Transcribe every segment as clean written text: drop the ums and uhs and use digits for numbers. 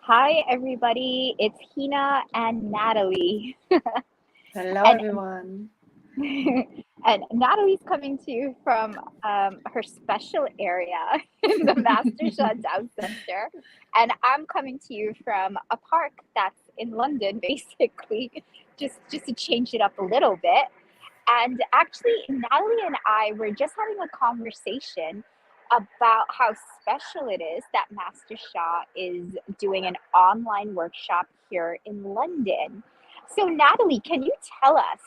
Hi, everybody. It's Hina and Natalie. Hello, And everyone. and Natalie's coming to you from her special area in the Master Sha Tao Center. And I'm coming to you from a park that's in London, basically, just to change it up a little bit. And actually, Natalie and I were just having a conversation about how special it is that Master Sha is doing an online workshop here in London. So, Natalie, can you tell us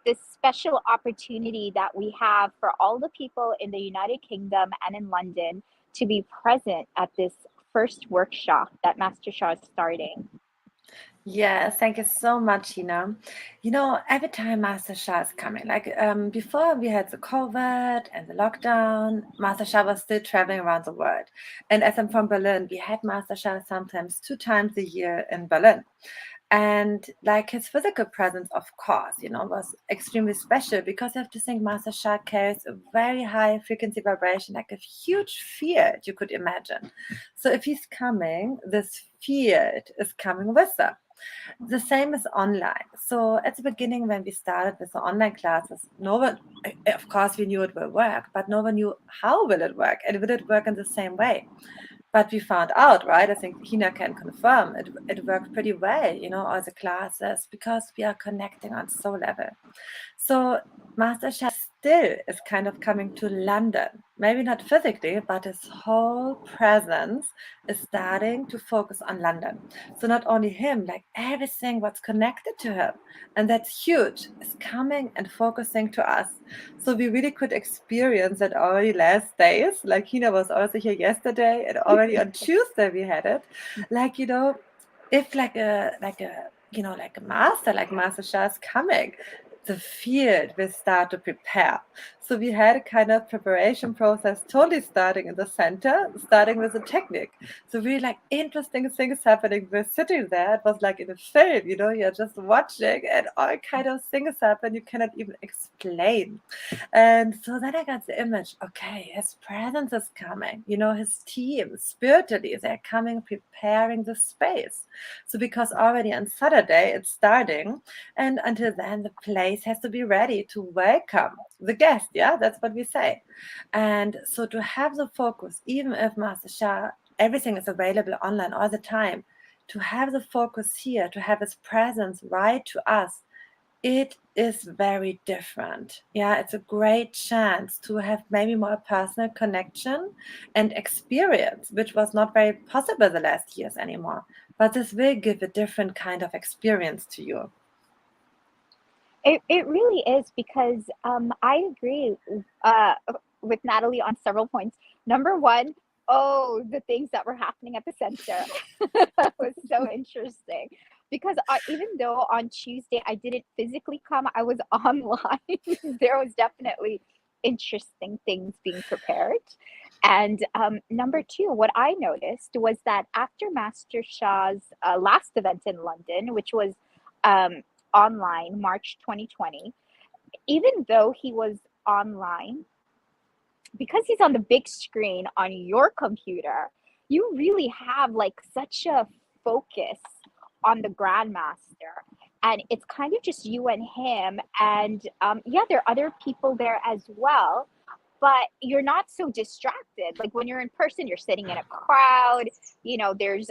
this special opportunity that we have for all the people in the United Kingdom and in London to be present at this first workshop that Master Sha is starting? Yes, thank you so much, Hina. Every time Master Sha is coming, before we had the COVID and the lockdown, Master Sha was still traveling around the world. And as I'm from Berlin, we had Master Sha sometimes 2 times a year in Berlin. And like his physical presence, of course, was extremely special because you have to think Master Sha carries a very high frequency vibration, like a huge field you could imagine. So if he's coming, this field is coming with him. The same is online. So at the beginning, when we started with the online classes, no one, of course, we knew it will work, but no one knew how will it work and will it work in the same way. But we found out, right? I think Hina can confirm it worked pretty well, all the classes because we are connecting on soul level. So Master Sha still is kind of coming to London. Maybe not physically, but his whole presence is starting to focus on London. So not only him, like everything what's connected to him, and that's huge, is coming and focusing to us. So we really could experience it already last days. Like Hina was also here yesterday, and already on Tuesday we had it. Like, if like a master, like Master Shah is coming, the field will start to prepare. So we had a kind of preparation process totally starting in the center, starting with the technique. So really like interesting things happening. We're sitting there. It was like in a film, you're just watching and all kind of things happen you cannot even explain. And so then I got the image, okay, his presence is coming, his team spiritually, they're coming, preparing the space. So because already on Saturday it's starting, and until then the place has to be ready to welcome the guest. Yeah, that's what we say. And so to have the focus, even if Master Shah, everything is available online all the time, to have the focus here, to have his presence right to us, it is very different. Yeah, it's a great chance to have maybe more personal connection and experience, which was not very possible the last years anymore. But this will give a different kind of experience to you. It really is because I agree uh, with Natalie on several points. Number one, oh, the things that were happening at the center was so interesting because even though on Tuesday I didn't physically come, I was online. There was definitely interesting things being prepared. And number two, what I noticed was that after Master Shah's last event in London, which was um, online March 2020, even though he was online, because he's on the big screen on your computer, you really have like such a focus on the grandmaster. And it's kind of just you and him. And yeah, there are other people there as well, but you're not so distracted. Like when you're in person, you're sitting in a crowd, there's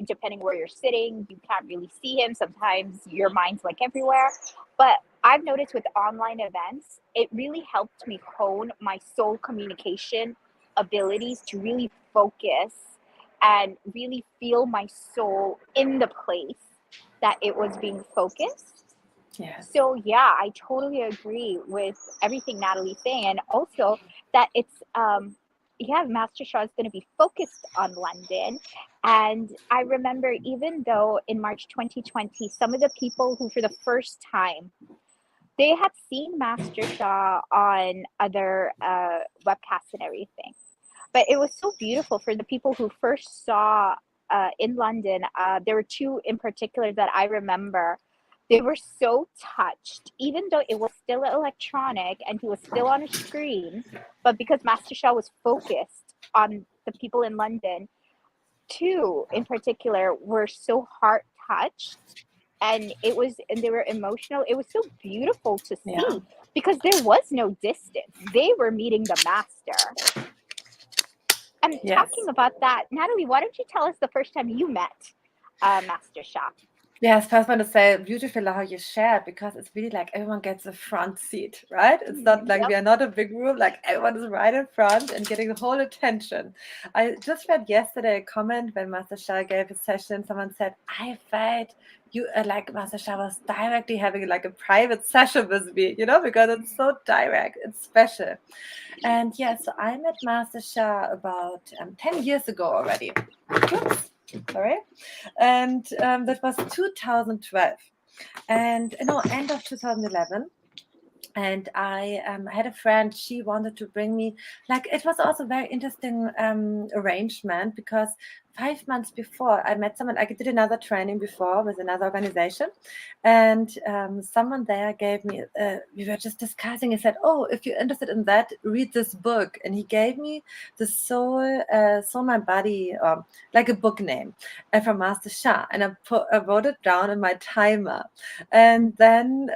depending where you're sitting, you can't really see him. Sometimes your mind's like everywhere. But I've noticed with online events, it really helped me hone my soul communication abilities to really focus and really feel my soul in the place that it was being focused. Yes. So yeah, I totally agree with everything Natalie's saying, and also that it's yeah, Master Shah is going to be focused on London. And I remember, even though in March 2020, some of the people who, for the first time, they had seen Master Shah on other webcasts and everything, but it was so beautiful for the people who first saw in London. There were two in particular that I remember. They were so touched, even though it was still electronic and he was still on a screen. But because Master Shah was focused on the people in London, two in particular were so heart touched, and they were emotional. It was so beautiful to Yeah. see because there was no distance. They were meeting the master. And Yes. talking about that, Natalie, why don't you tell us the first time you met Master Sha? Yes, first I want to say beautiful how you share, because it's really like everyone gets a front seat, right? It's not like Yep. we are not a big room, like everyone is right in front and getting the whole attention. I just read yesterday a comment when Master Sha gave a session. Someone said, I felt you like Master Sha was directly having like a private session with me, because it's so direct, it's special. And yeah, so I met Master Sha about 10 years ago already. Oops, sorry. And that was 2012. And no, end of 2011. And I had a friend, she wanted to bring me, like, it was also very interesting arrangement, because 5 months before I met someone, I did another training before with another organization, and someone there gave me, we were just discussing, he said, oh, if you're interested in that, read this book. And he gave me the Soul My Body, like a book name, from Master Sha, and I wrote it down in my timer. And then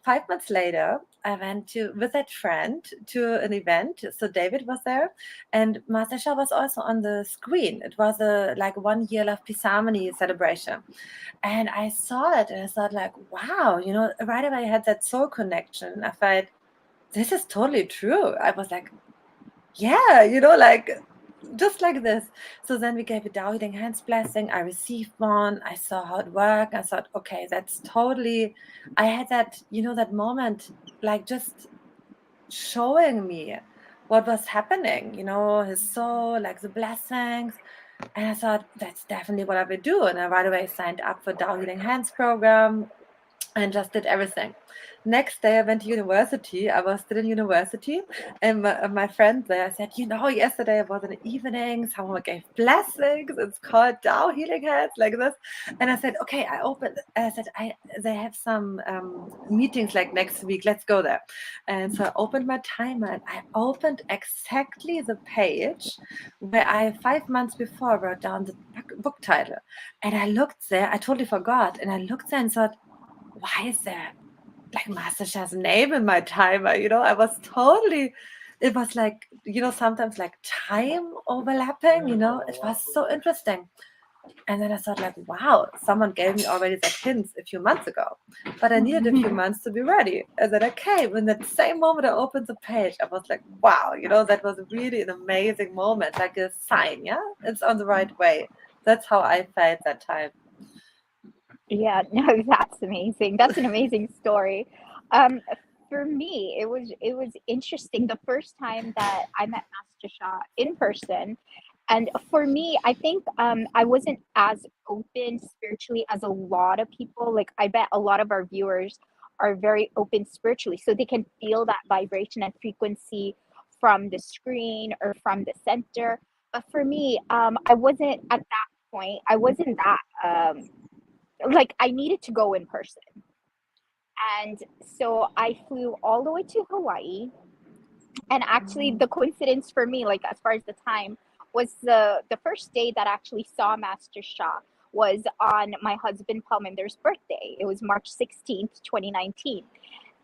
5 months later, I went with that friend to an event. So David was there, and Master Sha was also on the screen. It was a like 1 year of Pisamani celebration, and I saw it, and I thought like, wow, right away I had that soul connection. I felt this is totally true. I was like, yeah, like just like this. So then we gave a Tao Healing Hands blessing. I received one. I saw how it worked. I thought, okay, that's totally. I had that moment, like just showing me what was happening. His soul, like the blessings. And I thought that's definitely what I would do. And I right away signed up for Tao Healing Hands program and just did everything. Next day, I went to university. I was still in university, and my friend there said, yesterday I was in the evening. Someone gave blessings. It's called Tao Healing Hands, like this. And I said, okay, I said, they have some meetings like next week. Let's go there. And so I opened my timer, and I opened exactly the page where I 5 months before wrote down the book title. And I looked there. I totally forgot. And I looked there and thought, why is there like Master Sha's name in my timer? I was totally, it was like, sometimes like time overlapping, it was so interesting. And then I thought like, wow, someone gave me already that hints a few months ago, but I needed a few months to be ready. And then, okay, when that same moment I opened the page, I was like, wow, that was really an amazing moment, like a sign. Yeah, it's on the right way. That's how I felt that time. Yeah, no, that's amazing. That's an amazing story. Um, for me, it was interesting the first time that I met Master Sha in person. And for me, I think I wasn't as open spiritually as a lot of people. Like I bet a lot of our viewers are very open spiritually, so they can feel that vibration and frequency from the screen or from the center. But for me, I wasn't at that point. I wasn't that like I needed to go in person. And so I flew all the way to Hawaii. And actually the coincidence for me, like as far as the time, was the first day that I actually saw Master Sha was on my husband Palminder's birthday. It was March 16th, 2019.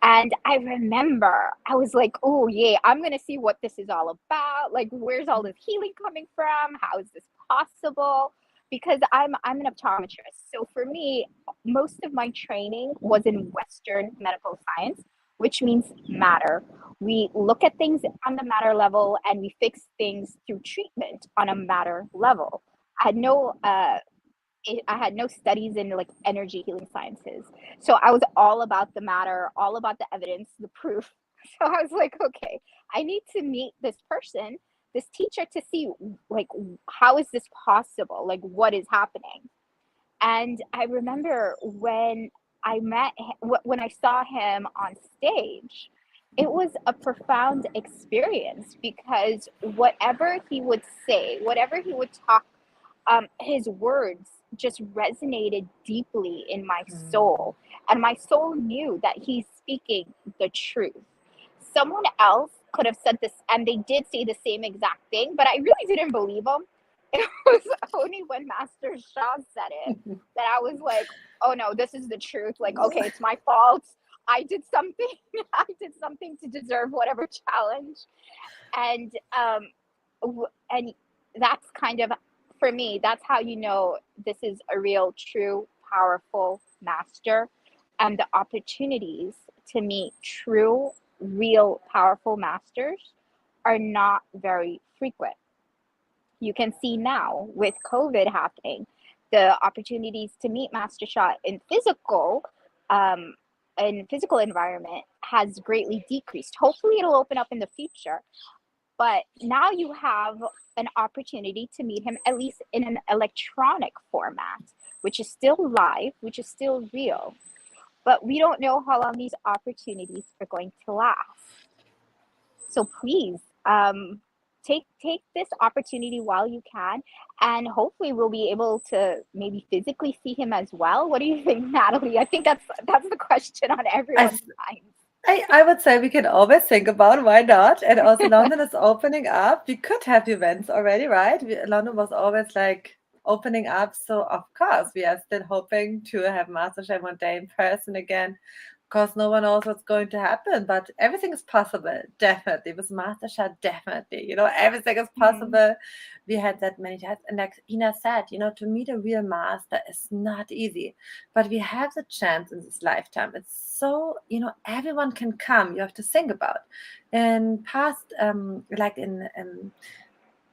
And I remember I was like, oh yeah, I'm gonna see what this is all about. Like, where's all this healing coming from? How is this possible? Because I'm an optometrist. So for me, most of my training was in Western medical science, which means matter. We look at things on the matter level and we fix things through treatment on a matter level. I had no I had no studies in like energy healing sciences. So I was all about the matter, all about the evidence, the proof. So I was like, okay, I need to meet this person, this teacher to see like how is this possible? Like what is happening? And I remember when when I saw him on stage, it was a profound experience because whatever he would say, whatever he would talk, his words just resonated deeply in my soul. And my soul knew that he's speaking the truth. Someone else could have said this, and they did say the same exact thing, but I really didn't believe them It was only when Master Sha said it that I was like, oh no, this is the truth. Like, okay, it's my fault. I did something. I did something to deserve whatever challenge. And and that's kind of, for me, that's how you know this is a real, true, powerful master. And the opportunities to meet true, real, powerful masters are not very frequent. You can see now with COVID happening, the opportunities to meet Master Sha um, in physical environment has greatly decreased. Hopefully, it'll open up in the future. But now you have an opportunity to meet him at least in an electronic format, which is still live, which is still real. But we don't know how long these opportunities are going to last. So please, take this opportunity while you can, and hopefully we'll be able to maybe physically see him as well. What do you think, Natalie? I think that's the question on I, everyone's mind. I would say we can always think about why not. And also, London is opening up. We could have events already, right? London was always like opening up. So, of course, we are still hoping to have MasterChef one day in person again. Of course, no one knows what's going to happen, but everything is possible. Definitely. With MasterChef, definitely. Everything is Mm-hmm. possible. We had that many times. And like Ina said, to meet a real master is not easy, but we have the chance in this lifetime. It's so, everyone can come. You have to think about. In past, like in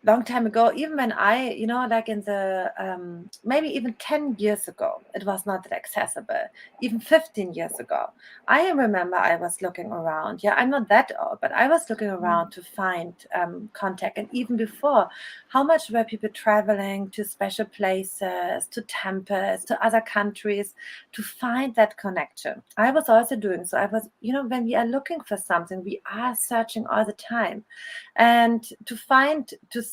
long time ago, even when I, like in the maybe even 10 years ago, it was not that accessible. Even 15 years ago, I remember I was looking around. Yeah, I'm not that old, but I was looking around to find contact. And even before, how much were people traveling to special places, to temples, to other countries to find that connection? I was also doing so. I was, when we are looking for something, we are searching all the time, and to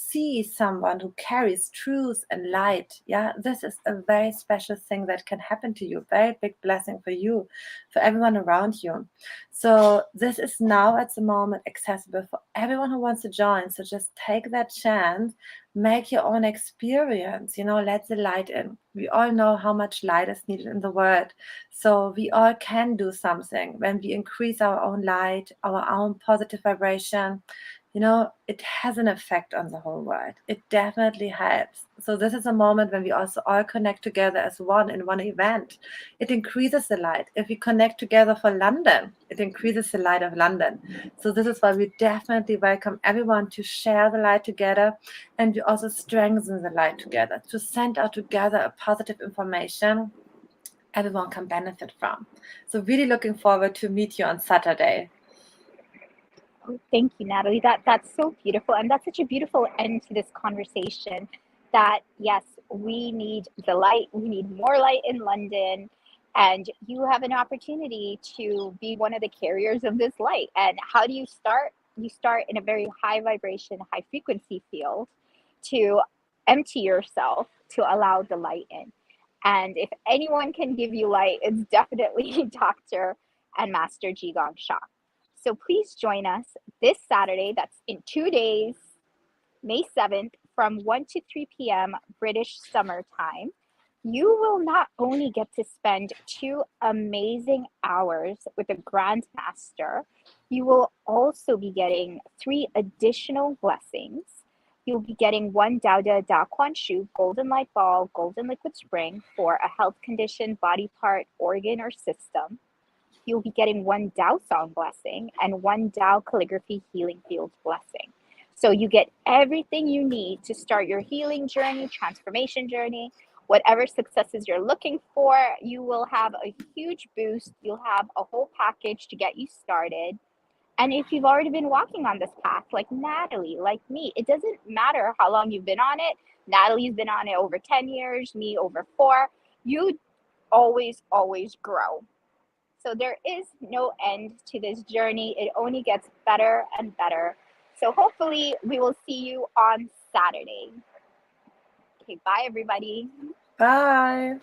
see someone who carries truth and light. Yeah, this is a very special thing that can happen to you, very big blessing for you, for everyone around you. So this is now at the moment accessible for everyone who wants to join. So just take that chance, make your own experience, let the light in. We all know how much light is needed in the world, so we all can do something when we increase our own light, our own positive vibration. It has an effect on the whole world. It definitely helps. So this is a moment when we also all connect together as one in one event. It increases the light. If we connect together for London, it increases the light of London. So this is why we definitely welcome everyone to share the light together, and we also strengthen the light together, to send out together a positive information everyone can benefit from. So really looking forward to meet you on Saturday. Oh, thank you, Natalie. That's so beautiful, and that's such a beautiful end to this conversation. That yes, we need the light. We need more light in London, and you have an opportunity to be one of the carriers of this light. And how do you start? You start in a very high vibration, high frequency field to empty yourself to allow the light in. And if anyone can give you light, it's definitely Dr. and Master Jigong Sha. So please join us this Saturday, that's in 2 days, May 7th, from 1 to 3 p.m. British Summer Time. You will not only get to spend 2 amazing hours with a Grand Master, you will also be getting 3 additional blessings. You'll be getting one Dao De Da Quan Shu Golden Light Ball, Golden Liquid Spring for a health condition, body part, organ, or system. You'll be getting one Dao Song blessing and one Dao Calligraphy Healing Fields blessing. So you get everything you need to start your healing journey, transformation journey, whatever successes you're looking for. You will have a huge boost. You'll have a whole package to get you started. And if you've already been walking on this path, like Natalie, like me, it doesn't matter how long you've been on it. Natalie's been on it over 10 years, me over 4. You always grow. So there is no end to this journey. It only gets better and better. So hopefully we will see you on Saturday. Okay, bye everybody. Bye.